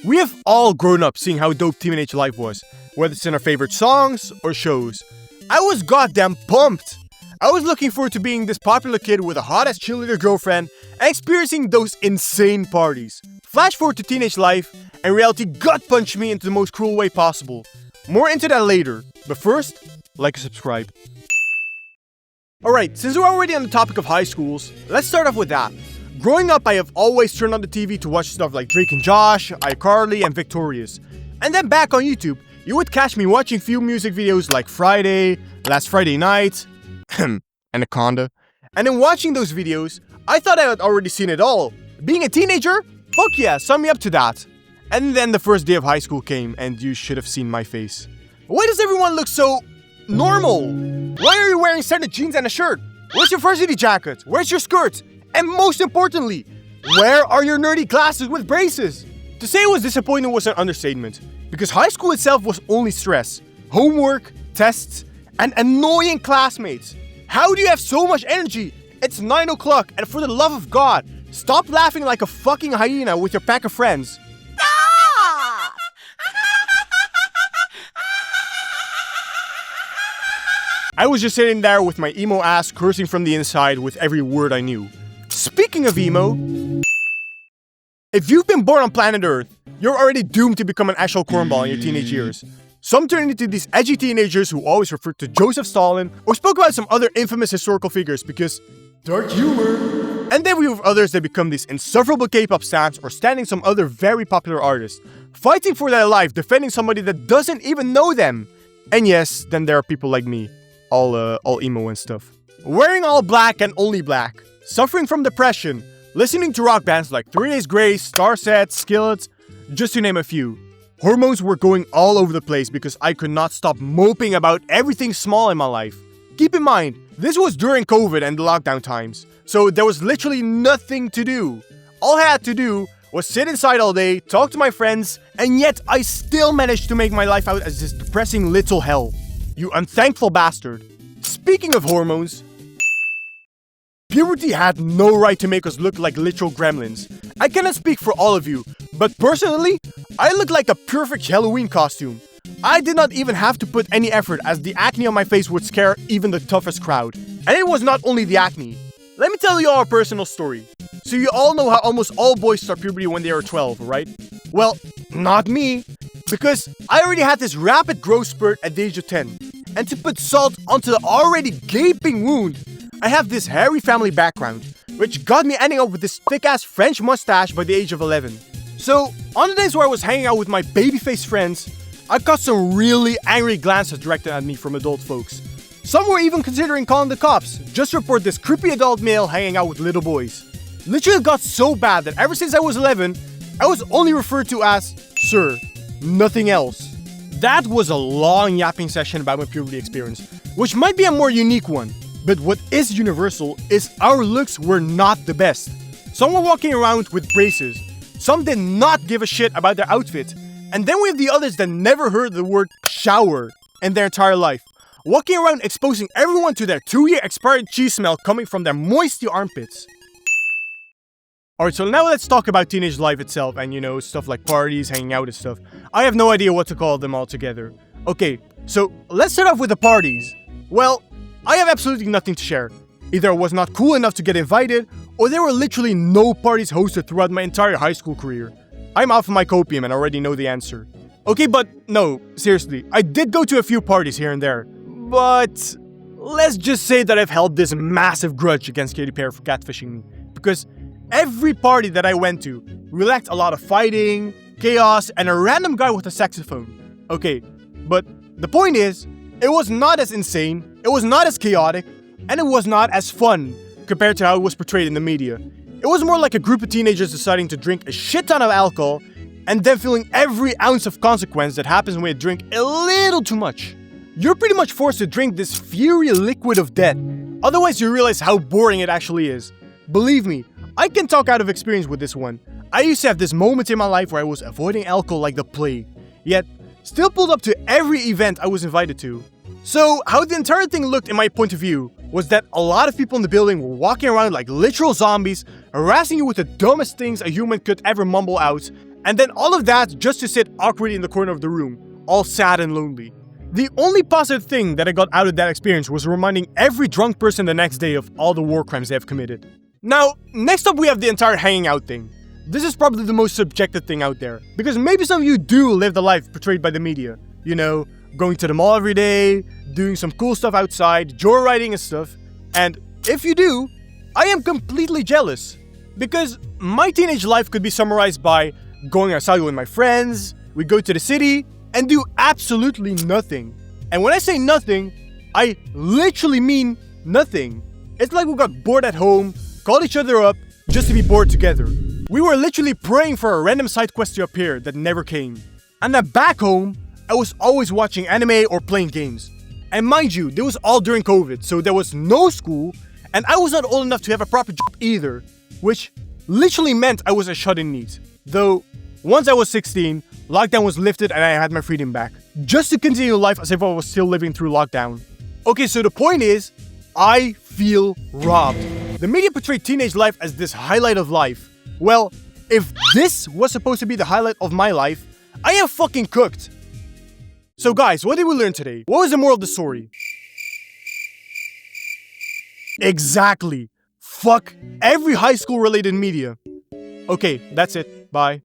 We have all grown up seeing how dope teenage life was, whether it's in our favorite songs or shows. I was goddamn pumped! I was looking forward to being this popular kid with a hot-ass cheerleader girlfriend and experiencing those insane parties. Flash forward to teenage life, and reality gut-punched me into the most cruel way possible. More into that later, but first, like and subscribe. Alright, since we're already on the topic of high schools, let's start off with that. Growing up, I have always turned on the TV to watch stuff like Drake and Josh, iCarly, and Victorious. And then back on YouTube, you would catch me watching few music videos like Friday, Last Friday Night, Anaconda. And in watching those videos, I thought I had already seen it all. Being a teenager? Fuck yeah, sign me up to that. And then the first day of high school came, and you should have seen my face. Why does everyone look so normal? Why are you wearing standard jeans and a shirt? Where's your varsity jacket? Where's your skirt? And most importantly, where are your nerdy glasses with braces? To say it was disappointing was an understatement, because high school itself was only stress, homework, tests, and annoying classmates. How do you have so much energy? It's 9 o'clock, and for the love of God, stop laughing like a fucking hyena with your pack of friends. I was just sitting there with my emo ass cursing from the inside with every word I knew. Speaking of emo, if you've been born on planet Earth, you're already doomed to become an actual cornball in your teenage years. Some turn into these edgy teenagers who always referred to Joseph Stalin or spoke about some other infamous historical figures because dark humor. And then we have others that become these insufferable K-pop stans or standing some other very popular artist, fighting for their life, defending somebody that doesn't even know them. And yes, then there are people like me, all emo and stuff. Wearing all black and only black. Suffering from depression, listening to rock bands like 3 Days Grace, Starset, Skillet, just to name a few. Hormones were going all over the place because I could not stop moping about everything small in my life. Keep in mind, this was during COVID and the lockdown times, so there was literally nothing to do. All I had to do was sit inside all day, talk to my friends, and yet I still managed to make my life out as this depressing little hell. You unthankful bastard. Speaking of hormones, puberty had no right to make us look like literal gremlins. I cannot speak for all of you, but personally, I look like a perfect Halloween costume. I did not even have to put any effort as the acne on my face would scare even the toughest crowd. And it was not only the acne. Let me tell you all a personal story. So you all know how almost all boys start puberty when they are 12, right? Well, not me. Because I already had this rapid growth spurt at the age of 10. And to put salt onto the already gaping wound, I have this hairy family background, which got me ending up with this thick-ass French mustache by the age of 11. So, on the days where I was hanging out with my baby-faced friends, I got some really angry glances directed at me from adult folks. Some were even considering calling the cops, just to report this creepy adult male hanging out with little boys. Literally got so bad that ever since I was 11, I was only referred to as Sir, nothing else. That was a long yapping session about my puberty experience, which might be a more unique one. But what is universal is our looks were not the best. Some were walking around with braces, some did not give a shit about their outfit, and then we have the others that never heard the word shower in their entire life, walking around exposing everyone to their 2-year expired cheese smell coming from their moisty armpits. Alright, so now let's talk about teenage life itself and stuff like parties, hanging out and stuff. I have no idea what to call them all together. Okay, so let's start off with the parties. Well, I have absolutely nothing to share. Either I was not cool enough to get invited, or there were literally no parties hosted throughout my entire high school career. I'm off of my copium and already know the answer. Okay, but no, seriously, I did go to a few parties here and there. But let's just say that I've held this massive grudge against Katy Perry for catfishing me. Because every party that I went to, we lacked a lot of fighting, chaos, and a random guy with a saxophone. Okay, but the point is, it was not as insane, it was not as chaotic, and it was not as fun compared to how it was portrayed in the media. It was more like a group of teenagers deciding to drink a shit ton of alcohol and then feeling every ounce of consequence that happens when you drink a little too much. You're pretty much forced to drink this fiery liquid of death. Otherwise you realize how boring it actually is. Believe me, I can talk out of experience with this one. I used to have this moment in my life where I was avoiding alcohol like the plague, yet still pulled up to every event I was invited to. So, how the entire thing looked in my point of view was that a lot of people in the building were walking around like literal zombies, harassing you with the dumbest things a human could ever mumble out, And then all of that just to sit awkwardly in the corner of the room, all sad and lonely. The only positive thing that I got out of that experience was reminding every drunk person the next day of all the war crimes they have committed. Now, next up we have the entire hanging out thing. This is probably the most subjective thing out there, because maybe some of you do live the life portrayed by the media. You know, going to the mall every day, doing some cool stuff outside, joyriding and stuff. And if you do, I am completely jealous. Because my teenage life could be summarized by going outside with my friends, we go to the city, and do absolutely nothing. And when I say nothing, I literally mean nothing. It's like we got bored at home, called each other up, just to be bored together. We were literally praying for a random side quest to appear that never came. And then back home, I was always watching anime or playing games. And mind you, this was all during COVID, so there was no school, and I was not old enough to have a proper job either, which literally meant I was a shut-in neat. Though, once I was 16, lockdown was lifted and I had my freedom back. Just to continue life as if I was still living through lockdown. Okay, so the point is, I feel robbed. The media portrayed teenage life as this highlight of life. Well, if this was supposed to be the highlight of my life, I am fucking cooked. So guys, what did we learn today? What was the moral of the story? Exactly. Fuck every high school related media. Okay, that's it. Bye.